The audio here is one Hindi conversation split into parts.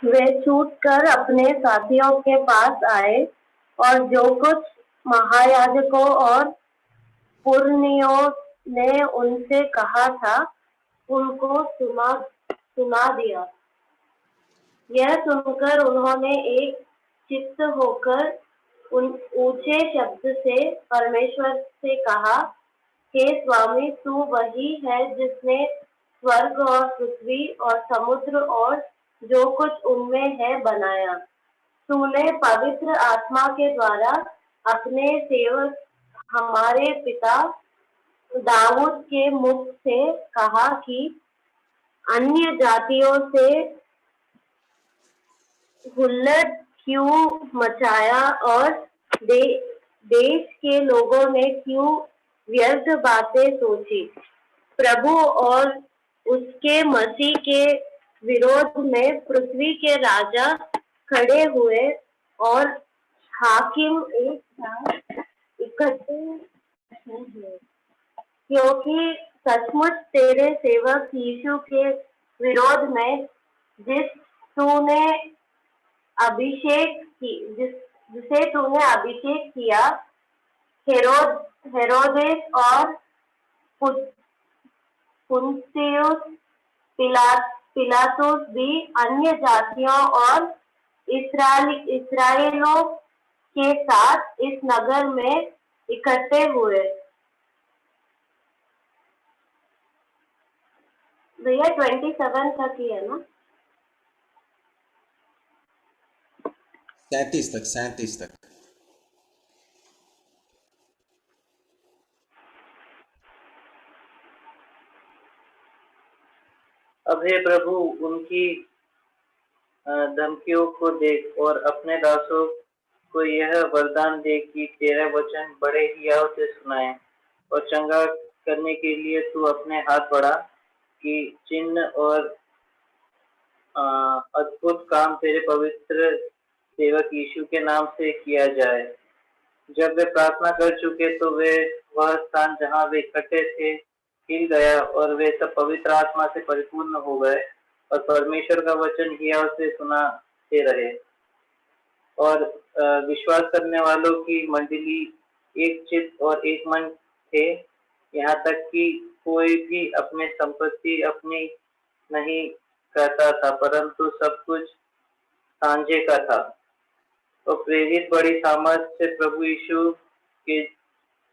वे छूटकर अपने साथियों के पास आए और जो कुछ महायाजकों और पुरनियों ने उनसे कहा था उनको सुना दिया। यह सुनकर उन्होंने एक चित्त होकर ऊंचे शब्द से परमेश्वर से कहा, हे स्वामी, तू वही है जिसने स्वर्ग और पृथ्वी और समुद्र और जो कुछ उनमें है बनाया। तूने पवित्र आत्मा के द्वारा अपने सेवक हमारे पिता दाऊद के मुख से कहा कि अन्य जातियों से हुल्लड़ क्यों मचाया और देश के लोगों ने क्यों व्यर्थ बातें सोची। प्रभु और उसके मसीह के विरोध में पृथ्वी के राजा खड़े हुए और हाकिम एक साथ इकट्ठे हुए, क्योंकि सचमुच तेरे सेवक यीशु के विरोध में जिसे तूने अभिषेक किया, हेरोदेस और पुन्तियुस पिलातुस भी अन्य जातियों और इस्राएलियों के साथ इस नगर में इकट्ठे हुए। भैया 27 तक ही है ना? 37 तक। अब हे प्रभु, उनकी धमकियों को देख और अपने दासों को यह वरदान दे कि तेरा वचन बड़े हियाव से सुनाए और चंगा करने के लिए तू अपने हाथ बढ़ा कि चिन्ह और अद्भुत काम तेरे पवित्र सेवक यीशु के नाम से किया जाए। जब वे प्रार्थना कर चुके तो वह स्थान जहाँ वे इकट्ठे थे हिल गया और वे सब पवित्र आत्मा से परिपूर्ण हो गए और परमेश्वर का वचन हियाव से सुनाते रहे। और विश्वास करने वालों की मंडली एक चित्त और एक मन थे, यहाँ तक कि कोई भी अपनी संपत्ति अपनी नहीं करता था, परंतु सब कुछ सांझे का था। तो प्रेरित बड़ी सामर्थ्य से प्रभु यीशु के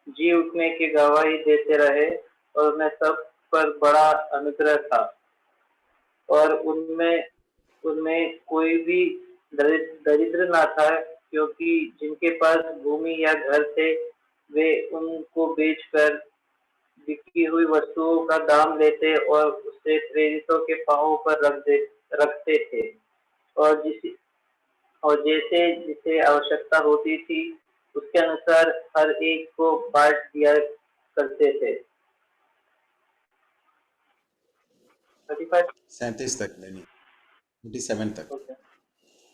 जी उठने की गवाही देते रहे और उन्हें सब पर बड़ा अनुग्रह था। और उनमें कोई भी दरिद्र न था, क्योंकि जिनके पास भूमि या घर थे वे उनको बेचकर बिकी हुई वस्तुओं का दाम लेते और उसे प्रेरितों के पांवों पर रखते थे और जैसे जिसे आवश्यकता होती थी उसके अनुसार हर एक को बांट दिया करते थे। 37 तक नहीं, 27 तक।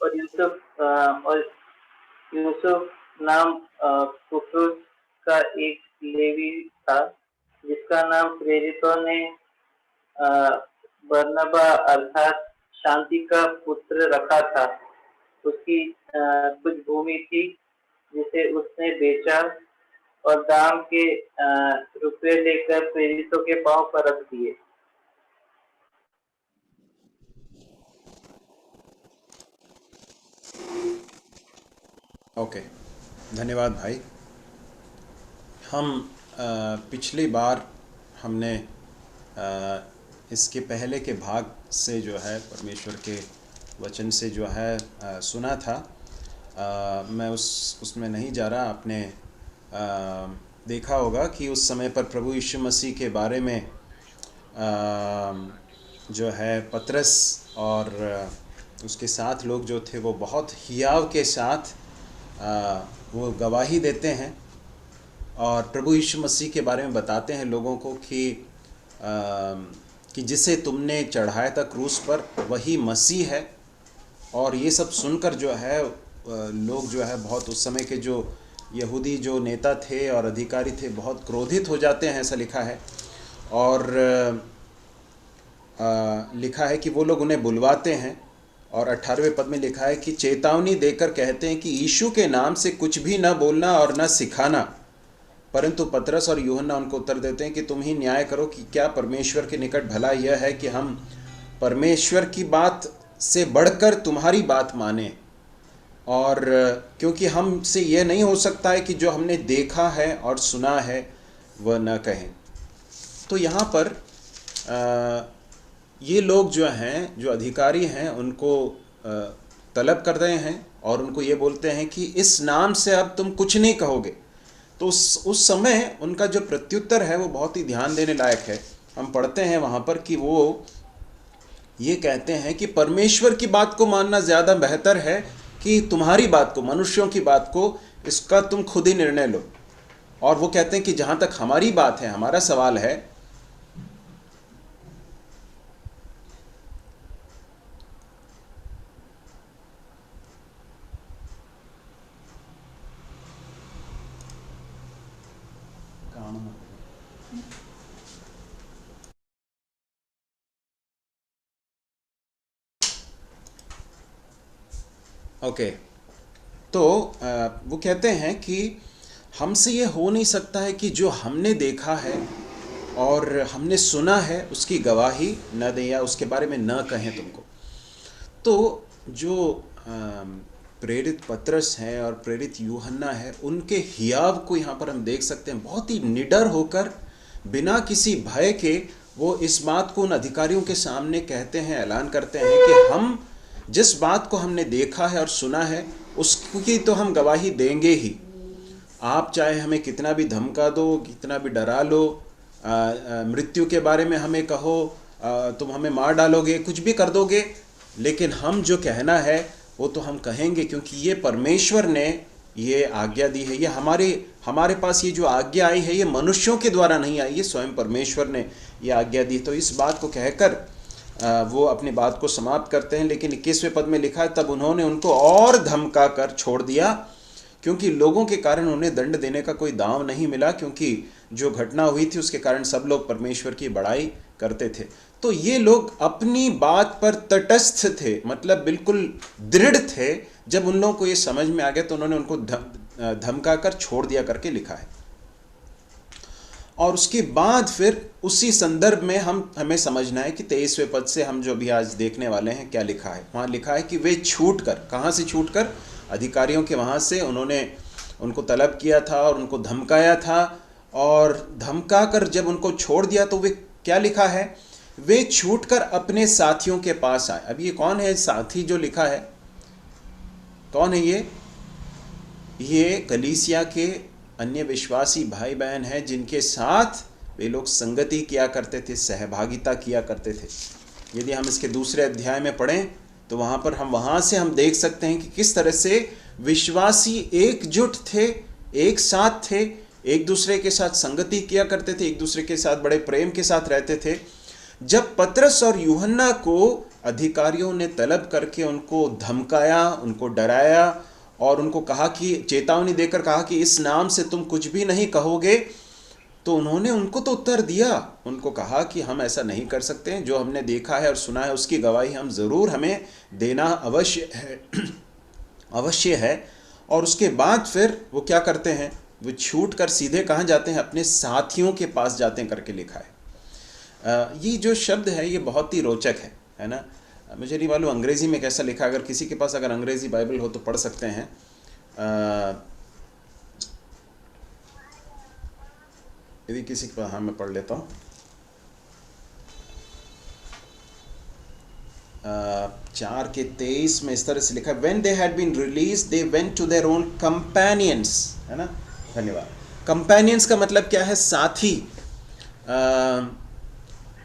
और यूसुफ नाम कुफरुस का एक लेवी था, जिसका नाम प्रेरितों ने बरनबा अर्थात शांति का पुत्र रखा था। उसकी कुछ भूमि थी जिसे उसने बेचा और दाम के रुपए लेकर प्रेरितों के पांव पर रख दिए। ओके, धन्यवाद भाई। हम पिछली बार हमने इसके पहले के भाग से जो है परमेश्वर के वचन से जो है सुना था। मैं उसमें नहीं जा रहा। आपने देखा होगा कि उस समय पर प्रभु यीशु मसीह के बारे में जो है पतरस और उसके साथ लोग जो थे वो बहुत हियाव के साथ वो गवाही देते हैं और प्रभु यीशु मसीह के बारे में बताते हैं लोगों को कि जिसे तुमने चढ़ाया था क्रूस पर वही मसीह है। और ये सब सुनकर जो है लोग जो है बहुत, उस समय के जो यहूदी जो नेता थे और अधिकारी थे बहुत क्रोधित हो जाते हैं, ऐसा लिखा है। और लिखा है कि वो लोग उन्हें बुलवाते हैं और 18वें पद में लिखा है कि चेतावनी देकर कहते हैं कि यीशु के नाम से कुछ भी न बोलना और न सिखाना। परंतु पतरस और यूहन्ना उनको उत्तर देते हैं कि तुम ही न्याय करो कि क्या परमेश्वर के निकट भला यह है कि हम परमेश्वर की बात से बढ़कर तुम्हारी बात माने, और क्योंकि हमसे यह नहीं हो सकता है कि जो हमने देखा है और सुना है वह न कहें। तो यहाँ पर ये लोग जो हैं, जो अधिकारी हैं, उनको तलब कर रहे हैं और उनको ये बोलते हैं कि इस नाम से अब तुम कुछ नहीं कहोगे। तो उस समय उनका जो प्रत्युत्तर है वो बहुत ही ध्यान देने लायक है। हम पढ़ते हैं वहाँ पर कि वो ये कहते हैं कि परमेश्वर की बात को मानना ज़्यादा बेहतर है कि तुम्हारी बात को, मनुष्यों की बात को, इसका तुम खुद ही निर्णय लो। और वो कहते हैं कि जहाँ तक हमारी बात है, हमारा सवाल है, ओके तो वो कहते हैं कि हमसे ये हो नहीं सकता है कि जो हमने देखा है और हमने सुना है उसकी गवाही न दें या उसके बारे में न कहें तुमको। तो जो प्रेरित पतरस हैं और प्रेरित यूहन्ना है, उनके हियाव को यहाँ पर हम देख सकते हैं। बहुत ही निडर होकर, बिना किसी भय के, वो इस बात को उन अधिकारियों के सामने कहते हैं, ऐलान करते हैं कि हम जिस बात को हमने देखा है और सुना है उसकी तो हम गवाही देंगे ही। आप चाहे हमें कितना भी धमका दो, कितना भी डरा लो, मृत्यु के बारे में हमें कहो, तुम हमें मार डालोगे, कुछ भी कर दोगे, लेकिन हम जो कहना है वो तो हम कहेंगे, क्योंकि ये परमेश्वर ने ये आज्ञा दी है। ये हमारे पास ये जो आज्ञा आई है ये मनुष्यों के द्वारा नहीं आई, ये स्वयं परमेश्वर ने ये आज्ञा दी। तो इस बात को कहकर वो अपनी बात को समाप्त करते हैं। लेकिन 21वें पद में लिखा है, तब उन्होंने उनको और धमका कर छोड़ दिया, क्योंकि लोगों के कारण उन्हें दंड देने का कोई दांव नहीं मिला, क्योंकि जो घटना हुई थी उसके कारण सब लोग परमेश्वर की बड़ाई करते थे। तो ये लोग अपनी बात पर तटस्थ थे, मतलब बिल्कुल दृढ़ थे। जब उन लोगों को ये समझ में आ गया तो उन्होंने उनको धमका कर छोड़ दिया करके लिखा है। और उसके बाद फिर उसी संदर्भ में हमें समझना है कि 23वें पद से हम जो भी आज देखने वाले हैं क्या लिखा है। वहाँ लिखा है कि वे छूट कर, कहाँ से छूट कर? अधिकारियों के वहाँ से उन्होंने उनको तलब किया था और उनको धमकाया था, और धमका कर जब उनको छोड़ दिया तो वे क्या लिखा है? वे छूट कर अपने साथियों के पास आए। अब ये कौन है साथी जो लिखा है? कौन है ये कलीसिया के अन्य विश्वासी भाई बहन हैं, जिनके साथ वे लोग संगति किया करते थे, सहभागिता किया करते थे। यदि हम इसके दूसरे अध्याय में पढ़ें तो वहाँ से हम देख सकते हैं कि किस तरह से विश्वासी एकजुट थे, एक साथ थे, एक दूसरे के साथ संगति किया करते थे, एक दूसरे के साथ बड़े प्रेम के साथ रहते थे। जब पतरस और यूहन्ना को अधिकारियों ने तलब करके उनको धमकाया, उनको डराया और उनको कहा कि, चेतावनी देकर कहा कि इस नाम से तुम कुछ भी नहीं कहोगे, तो उन्होंने उनको तो उत्तर दिया। उनको कहा कि हम ऐसा नहीं कर सकते हैं, जो हमने देखा है और सुना है उसकी गवाही हम ज़रूर हमें देना अवश्य है। और उसके बाद फिर वो क्या करते हैं? वो छूट कर सीधे कहाँ जाते हैं? अपने साथियों के पास जाते हैं करके लिखा है। ये जो शब्द है ये बहुत ही रोचक है ना। मुझे नहीं मालूम अंग्रेज़ी में कैसा लिखा, अगर किसी के पास अगर अंग्रेज़ी बाइबल हो तो पढ़ सकते हैं। यदि किसी के पास, हाँ मैं पढ़ लेता हूँ। 4:23 में इस तरह से लिखा, When they had been released, they went to their own companions, है ना। धन्यवाद। कंपेनियंस का मतलब क्या है? साथी।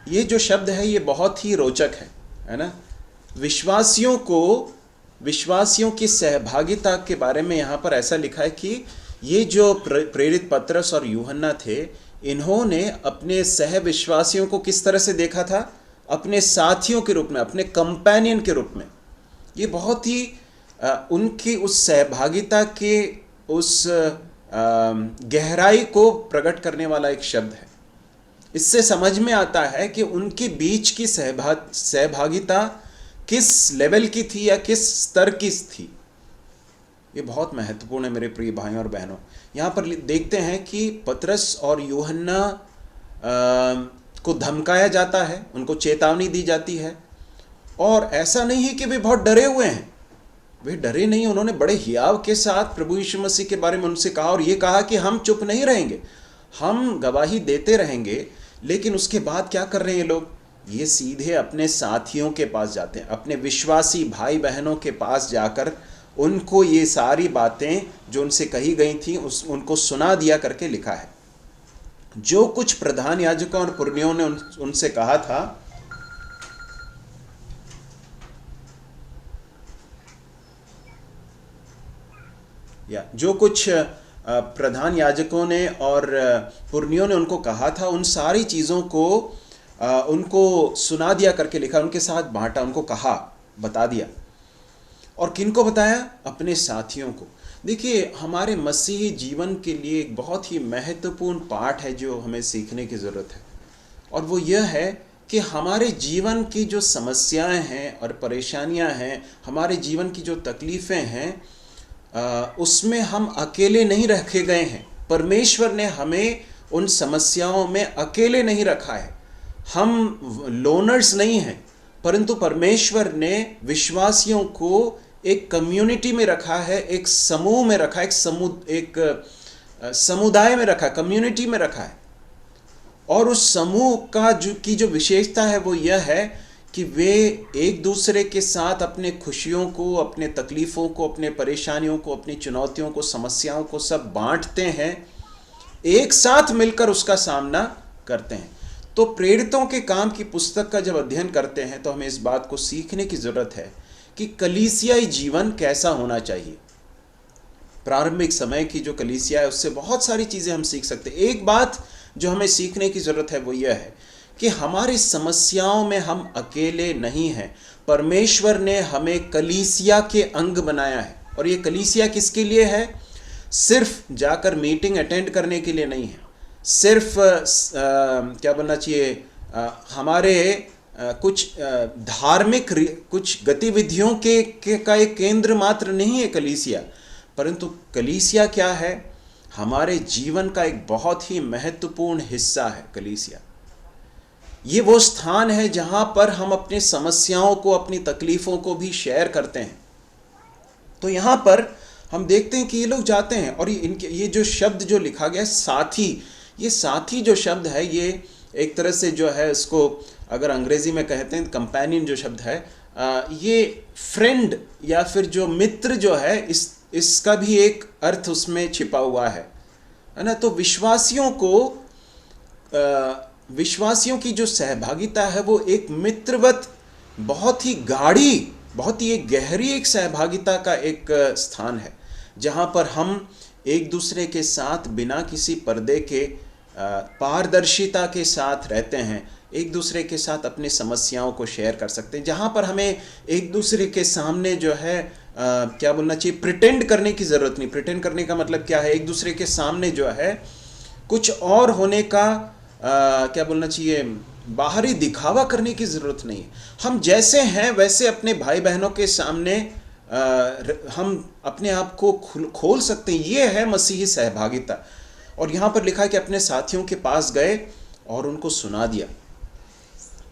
ये जो शब्द है ये बहुत ही रोचक है ना। विश्वासियों की सहभागिता के बारे में यहाँ पर ऐसा लिखा है कि ये जो प्रेरित पतरस और यूहन्ना थे, इन्होंने अपने सह विश्वासियों को किस तरह से देखा था? अपने साथियों के रूप में, अपने कंपेनियन के रूप में। ये बहुत ही उनकी उस सहभागिता के उस गहराई को प्रकट करने वाला एक शब्द है। इससे समझ में आता है कि उनके बीच की सहभागिता किस लेवल की थी या किस स्तर की थी। ये बहुत महत्वपूर्ण है मेरे प्रिय भाइयों और बहनों। यहाँ पर देखते हैं कि पतरस और यूहन्ना को धमकाया जाता है, उनको चेतावनी दी जाती है, और ऐसा नहीं है कि वे बहुत डरे हुए हैं। वे डरे नहीं, उन्होंने बड़े हियाव के साथ प्रभु यीशु मसीह के बारे में उनसे कहा, और ये कहा कि हम चुप नहीं रहेंगे, हम गवाही देते रहेंगे। लेकिन उसके बाद क्या कर रहे हैं ये लोग? ये सीधे अपने साथियों के पास जाते हैं, अपने विश्वासी भाई बहनों के पास जाकर उनको ये सारी बातें जो उनसे कही गई थी उनको सुना दिया करके लिखा है। जो कुछ प्रधान याजकों और पुरनियों ने उनसे कहा था, या जो कुछ प्रधान याजकों ने और पुरनियों ने उनको कहा था, उन सारी चीज़ों को उनको सुना दिया करके लिखा, उनके साथ बांटा, उनको कहा, बता दिया। और किनको बताया? अपने साथियों को। देखिए, हमारे मसीही जीवन के लिए एक बहुत ही महत्वपूर्ण पाठ है जो हमें सीखने की ज़रूरत है, और वो यह है कि हमारे जीवन की जो समस्याएं हैं और परेशानियां हैं, हमारे जीवन की जो तकलीफ़ें हैं, उसमें हम अकेले नहीं रखे गए हैं। परमेश्वर ने हमें उन समस्याओं में अकेले नहीं रखा है। हम लोनर्स नहीं हैं, परंतु परमेश्वर ने विश्वासियों को एक कम्युनिटी में रखा है, एक समूह में रखा है, एक समुदाय में रखा है, कम्युनिटी में रखा है। और उस समूह का जो विशेषता है वो यह है कि वे एक दूसरे के साथ अपने खुशियों को, अपने तकलीफ़ों को, अपने परेशानियों को, अपनी चुनौतियों को, समस्याओं को सब बांटते हैं, एक साथ मिलकर उसका सामना करते हैं। तो प्रेरितों के काम की पुस्तक का जब अध्ययन करते हैं तो हमें इस बात को सीखने की ज़रूरत है कि कलीसियाई जीवन कैसा होना चाहिए। प्रारंभिक समय की जो कलीसिया है उससे बहुत सारी चीज़ें हम सीख सकते हैं। एक बात जो हमें सीखने की ज़रूरत है वो यह है कि हमारी समस्याओं में हम अकेले नहीं हैं। परमेश्वर ने हमें कलीसिया के अंग बनाया है, और ये कलीसिया किसके लिए है? सिर्फ जाकर मीटिंग अटेंड करने के लिए नहीं है, सिर्फ क्या बोलना चाहिए, हमारे कुछ धार्मिक कुछ गतिविधियों का एक केंद्र मात्र नहीं है कलीसिया, परंतु कलीसिया क्या है? हमारे जीवन का एक बहुत ही महत्वपूर्ण हिस्सा है कलीसिया। ये वो स्थान है जहां पर हम अपनी समस्याओं को, अपनी तकलीफ़ों को भी शेयर करते हैं। तो यहाँ पर हम देखते हैं कि ये लोग जाते हैं, और ये जो शब्द जो लिखा गया है साथी, ये साथी जो शब्द है, ये एक तरह से जो है इसको अगर अंग्रेज़ी में कहते हैं कंपेनियन जो शब्द है, ये फ्रेंड या फिर जो मित्र जो है, इसका भी एक अर्थ उसमें छिपा हुआ है ना। तो विश्वासियों की जो सहभागिता है वो एक मित्रवत, बहुत ही गाढ़ी, बहुत ही एक गहरी एक सहभागिता का एक स्थान है, जहाँ पर हम एक दूसरे के साथ बिना किसी पर्दे के पारदर्शिता के साथ रहते हैं, एक दूसरे के साथ अपनी समस्याओं को शेयर कर सकते हैं, जहाँ पर हमें एक दूसरे के सामने जो है क्या बोलना चाहिए, प्रिटेंड करने की ज़रूरत नहीं। प्रिटेंड करने का मतलब क्या है? एक दूसरे के सामने जो है कुछ और होने का क्या बोलना चाहिए, बाहरी दिखावा करने की ज़रूरत नहीं है। हम जैसे हैं वैसे अपने भाई बहनों के सामने हम अपने आप को खोल सकते हैं। ये है मसीही सहभागिता। और यहाँ पर लिखा है कि अपने साथियों के पास गए और उनको सुना दिया।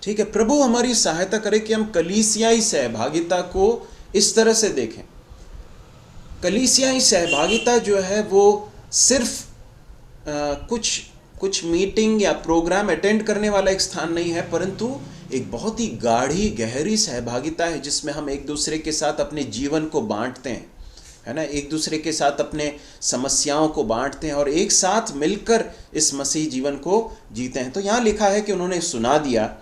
ठीक है, प्रभु हमारी सहायता करे कि हम कलीसियाई सहभागिता को इस तरह से देखें। कलीसियाई सहभागिता जो है वो सिर्फ कुछ मीटिंग या प्रोग्राम अटेंड करने वाला एक स्थान नहीं है, परंतु एक बहुत ही गाढ़ी गहरी सहभागिता है जिसमें हम एक दूसरे के साथ अपने जीवन को बांटते हैं, है ना, एक दूसरे के साथ अपने समस्याओं को बांटते हैं और एक साथ मिलकर इस मसीह जीवन को जीते हैं। तो यहाँ लिखा है कि उन्होंने सुना दिया,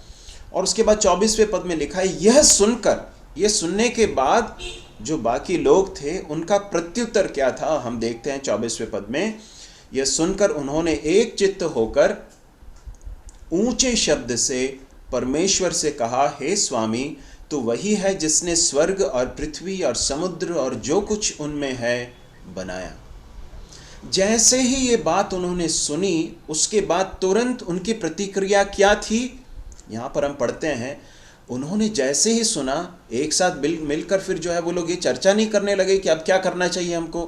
और उसके बाद 24वें पद में लिखा है, यह सुनकर, यह सुनने के बाद जो बाकी लोग थे उनका प्रत्युत्तर क्या था, हम देखते हैं 24वें पद में। यह सुनकर उन्होंने एक चित्त होकर ऊंचे शब्द से परमेश्वर से कहा, हे स्वामी, तो वही है जिसने स्वर्ग और पृथ्वी और समुद्र और जो कुछ उनमें है बनाया। जैसे ही ये बात उन्होंने सुनी, उसके बाद तुरंत उनकी प्रतिक्रिया क्या थी? यहाँ पर हम पढ़ते हैं, उन्होंने जैसे ही सुना, एक साथ मिलकर फिर जो है वो लोग ये चर्चा नहीं करने लगे कि अब क्या करना चाहिए हमको,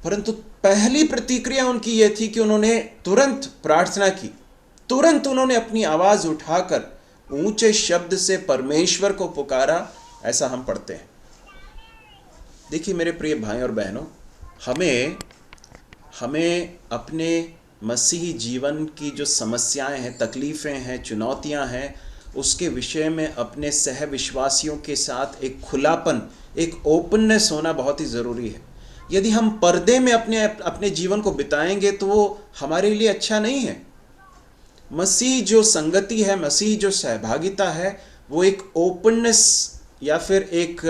परंतु पहली प्रतिक्रिया उनकी ये थी कि उन्होंने तुरंत प्रार्थना की। तुरंत उन्होंने अपनी आवाज़ उठाकर ऊंचे शब्द से परमेश्वर को पुकारा, ऐसा हम पढ़ते हैं। देखिए मेरे प्रिय भाई और बहनों, हमें अपने मसीही जीवन की जो समस्याएं हैं, तकलीफ़ें हैं, चुनौतियां हैं, उसके विषय में अपने सह विश्वासियों के साथ एक खुलापन, एक ओपननेस होना बहुत ही ज़रूरी है। यदि हम पर्दे में अपने जीवन को बिताएंगे तो वो हमारे लिए अच्छा नहीं है। मसीह जो संगति है, मसीह जो सहभागिता है, वो एक ओपननेस या फिर एक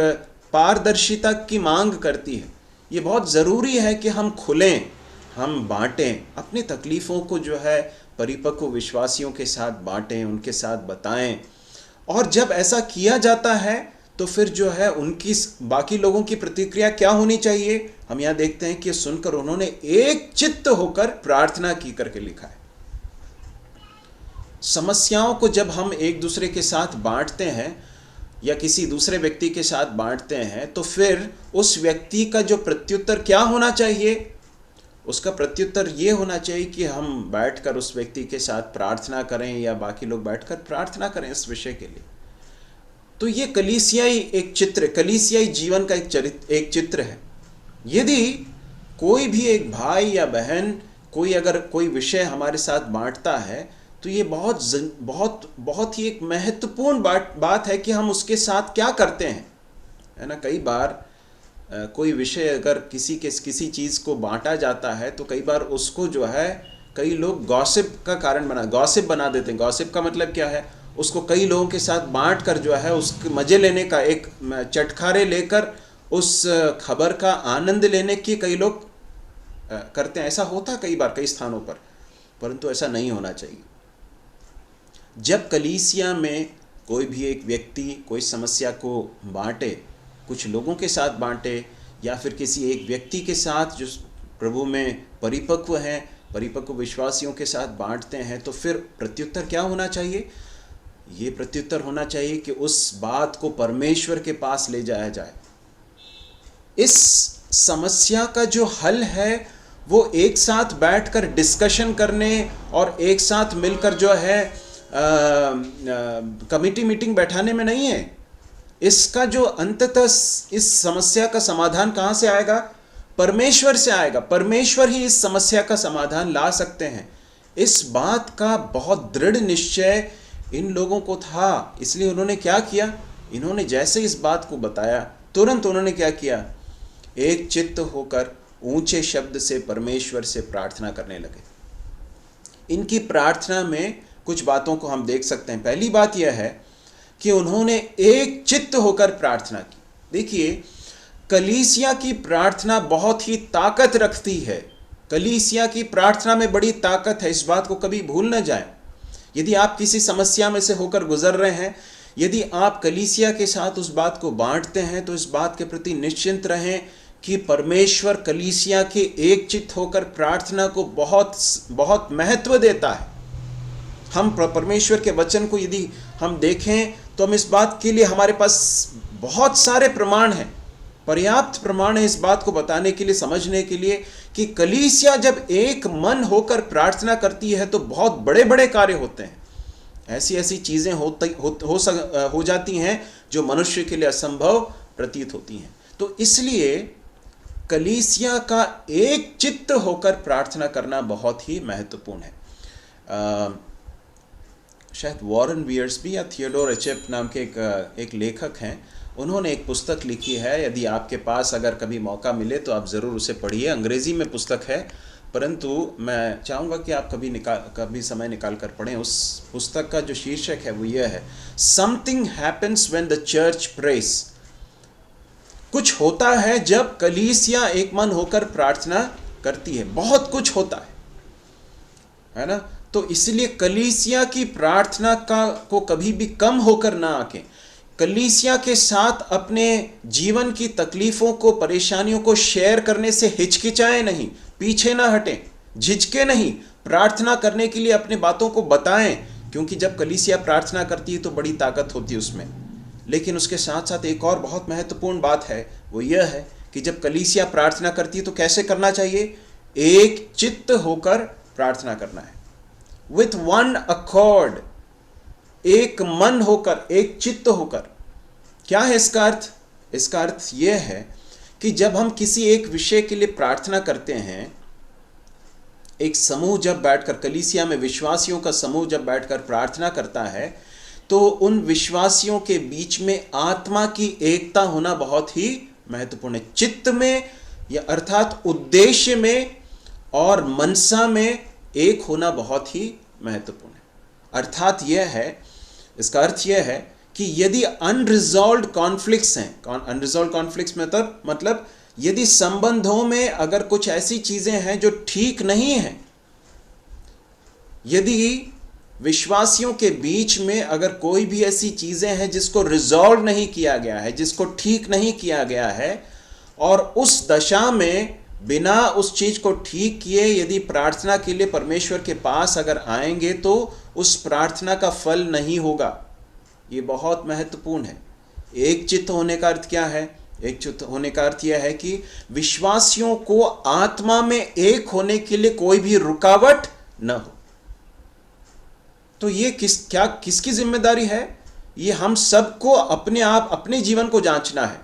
पारदर्शिता की मांग करती है। ये बहुत ज़रूरी है कि हम खुलें, हम बांटें, अपनी तकलीफ़ों को जो है परिपक्व विश्वासियों के साथ बांटें, उनके साथ बताएं। और जब ऐसा किया जाता है तो फिर जो है उनकी बाकी लोगों की प्रतिक्रिया क्या होनी चाहिए, हम यहाँ देखते हैं कि सुनकर उन्होंने एक चित्त होकर प्रार्थना की करके लिखा है। समस्याओं को जब हम एक दूसरे के साथ बांटते हैं या किसी दूसरे व्यक्ति के साथ बांटते हैं तो फिर उस व्यक्ति का जो प्रत्युत्तर क्या होना चाहिए, उसका प्रत्युत्तर ये होना चाहिए कि हम बैठकर उस व्यक्ति के साथ प्रार्थना करें या बाकी लोग बैठकर प्रार्थना करें इस विषय के लिए। तो ये कलीसियाई जीवन का एक चित्र है। यदि कोई भी एक भाई या बहन अगर कोई विषय हमारे साथ बांटता है तो ये बहुत ही एक महत्वपूर्ण बात है कि हम उसके साथ क्या करते हैं, है ना। कई बार कोई विषय अगर किसी चीज़ को बांटा जाता है तो कई बार उसको जो है कई लोग गॉसिप बना देते हैं। गॉसिप का मतलब क्या है, उसको कई लोगों के साथ बांट कर जो है उसके मज़े लेने का, एक चटखारे लेकर उस खबर का आनंद लेने की कई लोग करते हैं। ऐसा होता है कई बार कई स्थानों पर, परंतु ऐसा नहीं होना चाहिए। जब कलीसिया में कोई भी एक व्यक्ति कोई समस्या को बांटे, कुछ लोगों के साथ बांटे या फिर किसी एक व्यक्ति के साथ जो प्रभु में परिपक्व हैं, परिपक्व विश्वासियों के साथ बांटते हैं, तो फिर प्रत्युत्तर क्या होना चाहिए? ये प्रत्युत्तर होना चाहिए कि उस बात को परमेश्वर के पास ले जाया जाए। इस समस्या का जो हल है वो एक साथ बैठकर डिस्कशन करने और एक साथ मिलकर जो है कमिटी मीटिंग बैठाने में नहीं है। इसका जो अंततः इस समस्या का समाधान कहाँ से आएगा? परमेश्वर से आएगा। परमेश्वर ही इस समस्या का समाधान ला सकते हैं। इस बात का बहुत दृढ़ निश्चय इन लोगों को था, इसलिए उन्होंने क्या किया, इन्होंने जैसे इस बात को बताया तुरंत उन्होंने क्या किया, एक चित्त होकर ऊंचे शब्द से परमेश्वर से प्रार्थना करने लगे। इनकी प्रार्थना में कुछ बातों को हम देख सकते हैं। पहली बात यह है कि उन्होंने एक चित्त होकर प्रार्थना की। देखिए, कलीसिया की प्रार्थना बहुत ही ताकत रखती है। कलीसिया की प्रार्थना में बड़ी ताकत है, इस बात को कभी भूल न जाएं। यदि आप किसी समस्या में से होकर गुजर रहे हैं, यदि आप कलीसिया के साथ उस बात को बांटते हैं, तो इस बात के प्रति निश्चिंत रहें कि परमेश्वर कलीसिया के एक चित्त होकर प्रार्थना को बहुत बहुत महत्व देता है। हम परमेश्वर के वचन को यदि हम देखें तो हम इस बात के लिए, हमारे पास बहुत सारे प्रमाण हैं, पर्याप्त प्रमाण है इस बात को बताने के लिए, समझने के लिए कि कलीसिया जब एक मन होकर प्रार्थना करती है तो बहुत बड़े बड़े कार्य होते हैं। ऐसी ऐसी चीज़ें हो जाती हैं जो मनुष्य के लिए असंभव प्रतीत होती हैं। तो इसलिए कलीसिया का एक चित्त होकर प्रार्थना करना बहुत ही महत्वपूर्ण है। शायद वॉरेन वियर्सबी या थियोडोर एचेप नाम के एक लेखक हैं, उन्होंने एक पुस्तक लिखी है। यदि आपके पास अगर कभी मौका मिले तो आप ज़रूर उसे पढ़िए। अंग्रेज़ी में पुस्तक है, परंतु मैं चाहूँगा कि आप कभी समय निकाल कर पढ़ें। उस पुस्तक का जो शीर्षक है वो यह है, something happens when the church press. कुछ होता है जब कलीसिया एक मन होकर प्रार्थना करती है, बहुत कुछ होता है ना। तो इसलिए कलीसिया की प्रार्थना को कभी भी कम होकर ना आके, कलीसिया के साथ अपने जीवन की तकलीफ़ों को, परेशानियों को शेयर करने से हिचकिचाएं नहीं, पीछे ना हटें, झिझके नहीं, प्रार्थना करने के लिए अपनी बातों को बताएं। क्योंकि जब कलीसिया प्रार्थना करती है तो बड़ी ताकत होती है उसमें। लेकिन उसके साथ साथ एक और बहुत महत्वपूर्ण बात है, वो यह है कि जब कलीसिया प्रार्थना करती है तो कैसे करना चाहिए? एक चित्त होकर प्रार्थना करना है, विथ वन अकॉर्ड, एक मन होकर, एक चित्त होकर। क्या है इसका अर्थ? इसका अर्थ यह है कि जब हम किसी एक विषय के लिए प्रार्थना करते हैं, एक समूह जब बैठकर, कलीसिया में विश्वासियों का समूह जब बैठकर प्रार्थना करता है, तो उन विश्वासियों के बीच में आत्मा की एकता होना बहुत ही महत्वपूर्ण है। चित्त में, या अर्थात उद्देश्य में और मनसा में एक होना बहुत ही महत्वपूर्ण है। अर्थात यह है, इसका अर्थ यह है कि यदि अनरिजॉल्व्ड कॉन्फ्लिक्ट्स हैं, अनरिजॉल्व्ड कॉन्फ्लिक्ट्स मतलब यदि संबंधों में अगर कुछ ऐसी चीजें हैं जो ठीक नहीं हैं, यदि विश्वासियों के बीच में अगर कोई भी ऐसी चीजें हैं जिसको रिजॉल्व नहीं किया गया है, जिसको ठीक नहीं किया गया है, और उस दशा में बिना उस चीज को ठीक किए यदि प्रार्थना के लिए परमेश्वर के पास अगर आएंगे तो उस प्रार्थना का फल नहीं होगा। ये बहुत महत्वपूर्ण है। एक चित्त होने का अर्थ क्या है? एक चित्त होने का अर्थ यह है कि विश्वासियों को आत्मा में एक होने के लिए कोई भी रुकावट न हो। तो ये किसकी जिम्मेदारी है? ये हम सबको अपने आप, अपने जीवन को जांचना है।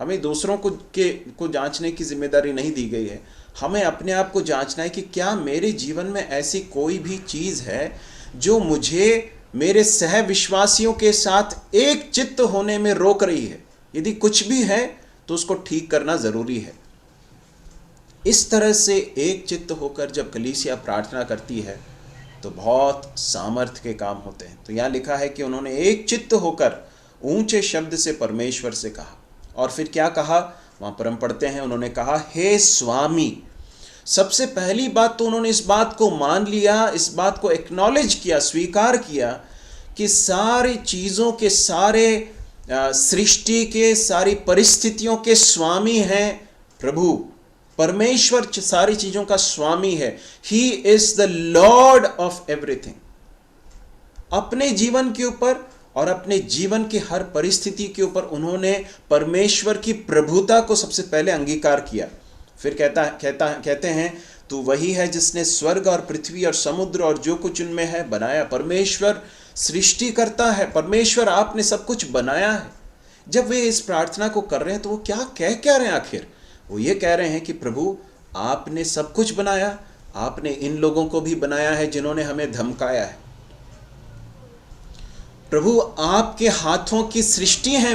हमें दूसरों को जांचने की जिम्मेदारी नहीं दी गई है। हमें अपने आप को जांचना है कि क्या मेरे जीवन में ऐसी कोई भी चीज है जो मुझे मेरे सह विश्वासियों के साथ एक चित्त होने में रोक रही है। यदि कुछ भी है तो उसको ठीक करना जरूरी है। इस तरह से एक चित्त होकर जब कलीसिया प्रार्थना करती है तो बहुत सामर्थ्य के काम होते हैं। तो यहाँ लिखा है कि उन्होंने एक चित्त होकर ऊंचे शब्द से परमेश्वर से कहा। और फिर क्या कहा? वहां पर हम पढ़ते हैं, उन्होंने कहा, हे स्वामी। सबसे पहली बात तो उन्होंने इस बात को मान लिया, इस बात को एक्नॉलेज किया, स्वीकार किया कि सारी चीजों के, सारे सृष्टि के, सारी परिस्थितियों के स्वामी हैं प्रभु। परमेश्वर सारी चीजों का स्वामी है। He is the Lord of everything. अपने जीवन के ऊपर और अपने जीवन की हर परिस्थिति के ऊपर उन्होंने परमेश्वर की प्रभुता को सबसे पहले अंगीकार किया। फिर कहते हैं, तू वही है जिसने स्वर्ग और पृथ्वी और समुद्र और जो कुछ उनमें है बनाया। परमेश्वर सृष्टि करता है। परमेश्वर, आपने सब कुछ बनाया है। जब वे इस प्रार्थना को कर रहे हैं तो वो क्या रहे हैं? आखिर वो ये कह रहे हैं कि प्रभु, आपने सब कुछ बनाया, आपने इन लोगों को भी बनाया है जिन्होंने हमें धमकाया है। प्रभु, आपके हाथों की सृष्टि हैं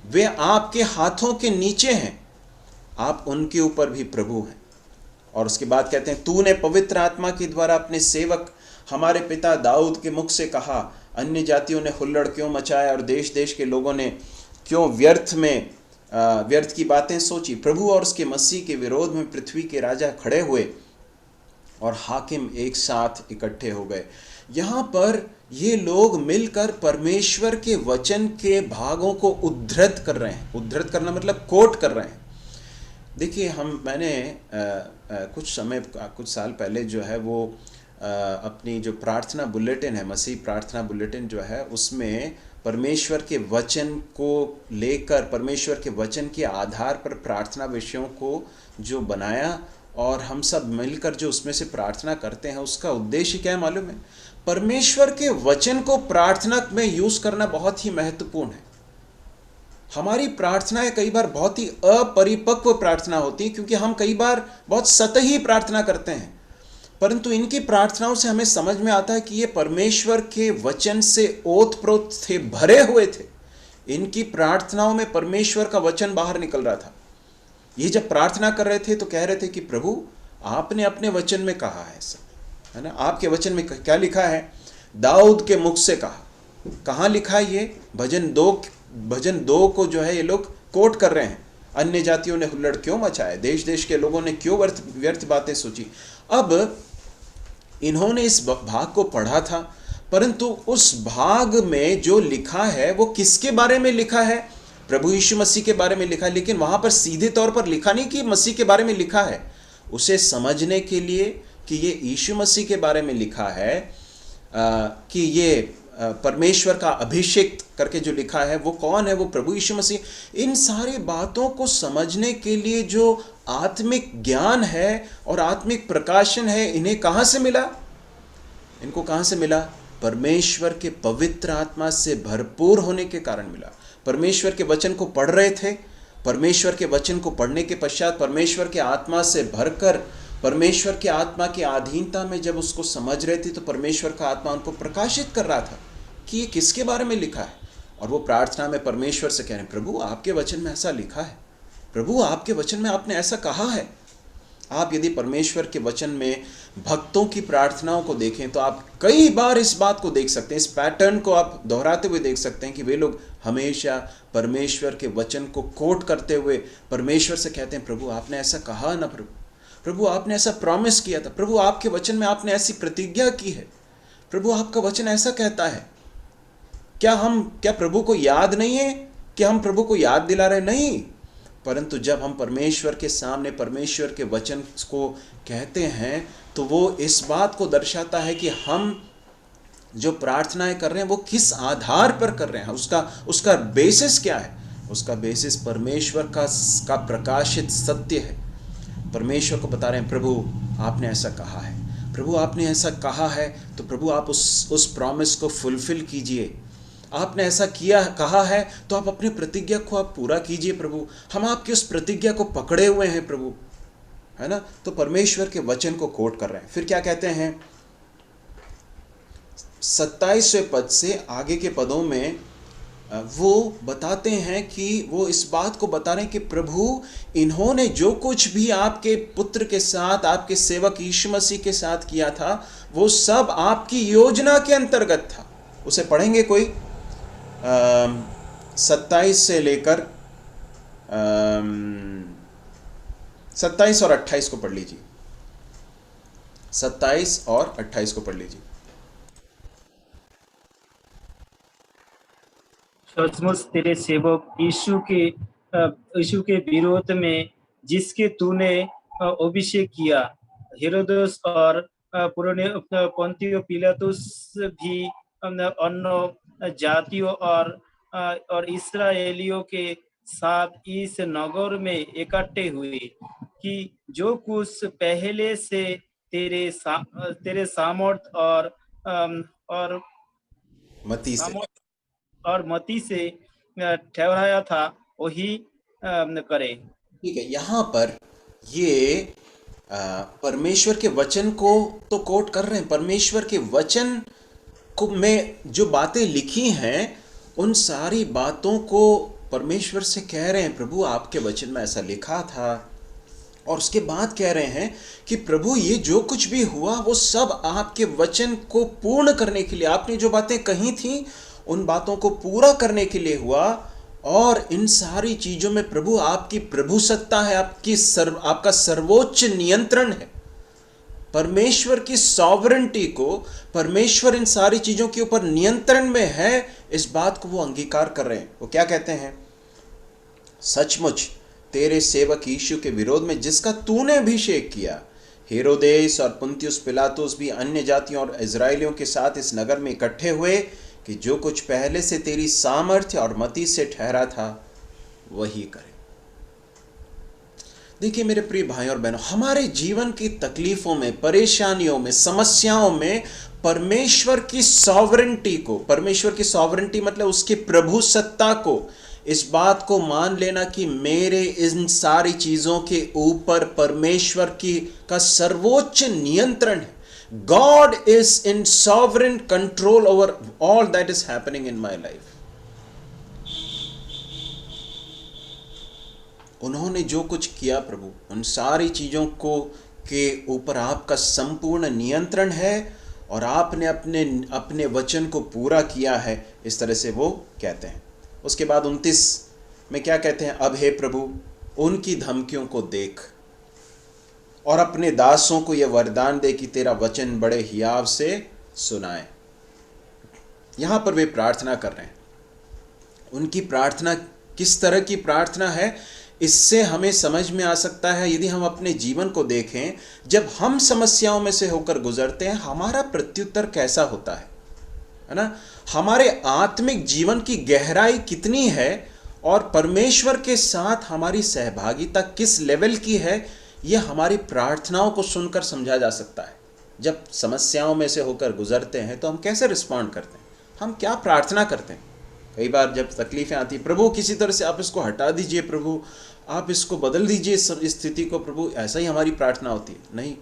वे आपके हाथों के नीचे हैं, आप उनके ऊपर भी प्रभु हैं। और उसके बाद कहते हैं, तूने पवित्र आत्मा के द्वारा अपने सेवक हमारे पिता दाऊद के मुख से कहा, अन्य जातियों ने हुल्लड़ क्यों मचाया और देश देश के लोगों ने क्यों व्यर्थ की बातें सोची। प्रभु और उसके मसीह के विरोध में पृथ्वी के राजा खड़े हुए और हाकिम एक साथ इकट्ठे हो गए। यहाँ पर ये लोग मिलकर परमेश्वर के वचन के भागों को उद्धृत कर रहे हैं। उद्धृत करना मतलब कोट कर रहे हैं। देखिए, मैंने कुछ साल पहले जो है वो अपनी जो प्रार्थना बुलेटिन है, मसीह प्रार्थना बुलेटिन जो है, उसमें परमेश्वर के वचन को लेकर, परमेश्वर के वचन के आधार पर प्रार्थना विषयों को जो बनाया और हम सब मिलकर जो उसमें से प्रार्थना करते हैं, उसका उद्देश्य क्या है मालूम है? परमेश्वर के वचन को प्रार्थना में यूज करना बहुत ही महत्वपूर्ण है। हमारी प्रार्थनाएं कई बार बहुत ही अपरिपक्व प्रार्थना होती है, क्योंकि हम कई बार बहुत सतही प्रार्थना करते हैं। परंतु इनकी प्रार्थनाओं से हमें समझ में आता है कि ये परमेश्वर के वचन से ओतप्रोत थे, भरे हुए थे। इनकी प्रार्थनाओं में परमेश्वर का वचन बाहर निकल रहा था। ये जब प्रार्थना कर रहे थे तो कह रहे थे कि प्रभु, आपने अपने वचन में कहा है, सब है ना, आपके वचन में क्या लिखा है? दाऊद के मुख से कहा। कहाँ लिखा है ये? भजन 2 को जो है ये लोग कोट कर रहे हैं। अन्य जातियों ने हुल्लड़ क्यों मचाए, देश देश के लोगों ने क्यों व्यर्थ बातें सोची। अब इन्होंने इस भाग को पढ़ा था, परंतु उस भाग में जो लिखा है वो किसके बारे में लिखा है? प्रभु यीशु मसीह के बारे में लिखा है। लेकिन वहां पर सीधे तौर पर लिखा नहीं कि मसीह के बारे में लिखा है। उसे समझने के लिए कि ये यीशु मसीह के बारे में लिखा है, कि ये परमेश्वर का अभिषेक करके जो लिखा है वो कौन है, वो प्रभु यीशु मसीह। इन सारी बातों को समझने के लिए जो आत्मिक ज्ञान है और आत्मिक प्रकाशन है, इन्हें कहाँ से मिला? इनको कहाँ से मिला? परमेश्वर के पवित्र आत्मा से भरपूर होने के कारण मिला। परमेश्वर के वचन को पढ़ रहे थे, परमेश्वर के वचन को पढ़ने के पश्चात परमेश्वर के आत्मा से भरकर परमेश्वर के आत्मा की अधीनता में जब उसको समझ रहे थे तो परमेश्वर का आत्मा उनको प्रकाशित कर रहा था कि ये किसके बारे में लिखा है। और वो प्रार्थना में परमेश्वर से कह रहे हैं, प्रभु आपके वचन में ऐसा लिखा है, प्रभु आपके वचन में आपने ऐसा कहा है। आप यदि परमेश्वर के वचन में भक्तों की प्रार्थनाओं को देखें तो आप कई बार इस बात को देख सकते हैं, इस पैटर्न को आप दोहराते हुए देख सकते हैं कि वे लोग हमेशा परमेश्वर के वचन को कोट करते हुए परमेश्वर से कहते हैं, प्रभु आपने ऐसा कहा ना, प्रभु आपने ऐसा प्रॉमिस किया था, प्रभु आपके वचन में आपने ऐसी प्रतिज्ञा की है, प्रभु आपका वचन ऐसा कहता है। क्या प्रभु को याद नहीं है? क्या हम प्रभु को याद दिला रहे? नहीं। परंतु जब हम परमेश्वर के सामने परमेश्वर के वचन को कहते हैं तो वो इस बात को दर्शाता है कि हम जो प्रार्थनाएं कर रहे हैं वो किस आधार पर कर रहे हैं, उसका बेसिस क्या है? उसका बेसिस परमेश्वर का प्रकाशित सत्य है। परमेश्वर को बता रहे हैं, प्रभु आपने ऐसा कहा है, प्रभु आपने ऐसा कहा है, तो प्रभु आप उस प्रॉमिस को फुलफिल कीजिए। आपने ऐसा कहा है तो आप अपनी प्रतिज्ञा को आप पूरा कीजिए प्रभु। हम आपकी उस प्रतिज्ञा को पकड़े हुए हैं प्रभु, है ना। तो परमेश्वर के वचन को कोट कर रहे हैं। फिर क्या कहते हैं 27वें पद से आगे के पदों में वो बताते हैं कि वो इस बात को बता रहे हैं कि प्रभु इन्होंने जो कुछ भी आपके पुत्र के साथ, आपके सेवक यीशु मसीह के साथ किया था वो सब आपकी योजना के अंतर्गत था। उसे पढ़ेंगे कोई 27 से लेकर 27 और 28 को पढ़ लीजिए। 27 और 28 को पढ़ लीजिए। सचमुच तेरे सेवक यीशु के विरोध में जिसके तूने अभिषेक किया, हेरोदेस और पोंतियो पिलातुस भी अन्य जातियों और इस्राएलियों के साथ इस नगर में इकट्ठे हुए कि जो कुछ पहले से तेरे सामर्थ और मती से ठहराया था वही करे। ठीक है, यहाँ पर ये परमेश्वर के वचन को तो कोट कर रहे हैं। परमेश्वर के वचन को में जो बातें लिखी हैं उन सारी बातों को परमेश्वर से कह रहे हैं, प्रभु आपके वचन में ऐसा लिखा था। और उसके बाद कह रहे हैं कि प्रभु ये जो कुछ भी हुआ वो सब आपके वचन को पूर्ण करने के लिए, आपने जो बातें कही थी उन बातों को पूरा करने के लिए हुआ। और इन सारी चीजों में प्रभु आपकी प्रभु सत्ता है, आपका सर्वोच्च नियंत्रण है। परमेश्वर की सॉवरेंटी को, परमेश्वर इन सारी चीजों के ऊपर नियंत्रण में है, इस बात को वो अंगीकार कर रहे हैं। वो क्या कहते हैं, सचमुच तेरे सेवक यीशु के विरोध में जिसका तूने अभिषेक किया, हेरोदेस और पुंतियुस पिलातुस भी अन्य जातियों और इजराइलियों के साथ इस नगर में इकट्ठे हुए कि जो कुछ पहले से तेरी सामर्थ्य और मति से ठहरा था वही करे। देखिए मेरे प्रिय भाई और बहनों, हमारे जीवन की तकलीफों में, परेशानियों में, समस्याओं में परमेश्वर की सॉवरेंटी को, परमेश्वर की सॉवरेंटी मतलब उसकी प्रभु सत्ता को, इस बात को मान लेना कि मेरे इन सारी चीजों के ऊपर परमेश्वर का सर्वोच्च नियंत्रण है। God is in sovereign control over all that is happening in my life. उन्होंने जो कुछ किया प्रभु, उन सारी चीजों के ऊपर आपका संपूर्ण नियंत्रण है और आपने अपने वचन को पूरा किया है। इस तरह से वो कहते हैं। उसके बाद 29 में क्या कहते हैं, अब हे प्रभु उनकी धमकियों को देख और अपने दासों को यह वरदान दे कि तेरा वचन बड़े हियाव से सुनाए। यहां पर वे प्रार्थना कर रहे हैं। उनकी प्रार्थना किस तरह की प्रार्थना है, इससे हमें समझ में आ सकता है, यदि हम अपने जीवन को देखें, जब हम समस्याओं में से होकर गुजरते हैं हमारा प्रत्युत्तर कैसा होता है ना? हमारे आत्मिक जीवन की गहराई कितनी है और परमेश्वर के साथ हमारी सहभागिता किस लेवल की है, यह हमारी प्रार्थनाओं को सुनकर समझा जा सकता है। जब समस्याओं में से होकर गुजरते हैं तो हम कैसे रिस्पॉन्ड करते हैं, हम क्या प्रार्थना करते हैं। कई बार जब तकलीफें आती, प्रभु किसी तरह से आप इसको हटा दीजिए, प्रभु आप इसको बदल दीजिए इस स्थिति को, प्रभु, ऐसा ही हमारी प्रार्थना होती है। नहीं,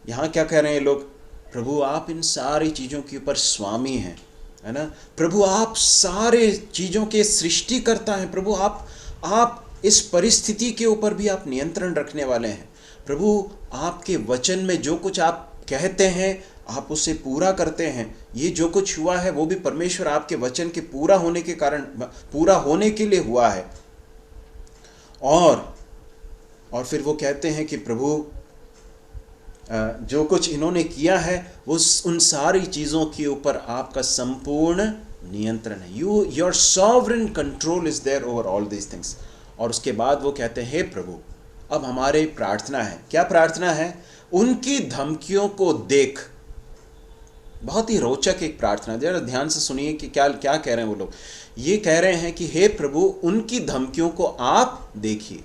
यहाँ क्या कह रहे हैं लोग, प्रभु आप इन सारी चीज़ों के ऊपर स्वामी हैं, है ना? प्रभु आप सारे चीज़ों के सृष्टिकर्ता हैं, प्रभु आप इस परिस्थिति के ऊपर भी आप नियंत्रण रखने वाले हैं। प्रभु आपके वचन में जो कुछ आप कहते हैं आप उसे पूरा करते हैं। ये जो कुछ हुआ है वो भी परमेश्वर आपके वचन के पूरा होने के कारण, पूरा होने के लिए हुआ है। और फिर वो कहते हैं कि प्रभु जो कुछ इन्होंने किया है वो उन सारी चीज़ों के ऊपर आपका संपूर्ण नियंत्रण है। Your sovereign control is there over all these things. और उसके बाद वो कहते हैं, हे प्रभु, अब हमारे प्रार्थना है। क्या प्रार्थना है? उनकी धमकियों को देख। बहुत ही रोचक एक प्रार्थना, जरा ध्यान से सुनिए कि क्या क्या कह रहे हैं वो लोग। ये कह रहे हैं कि हे प्रभु, उनकी धमकियों को आप देखिए।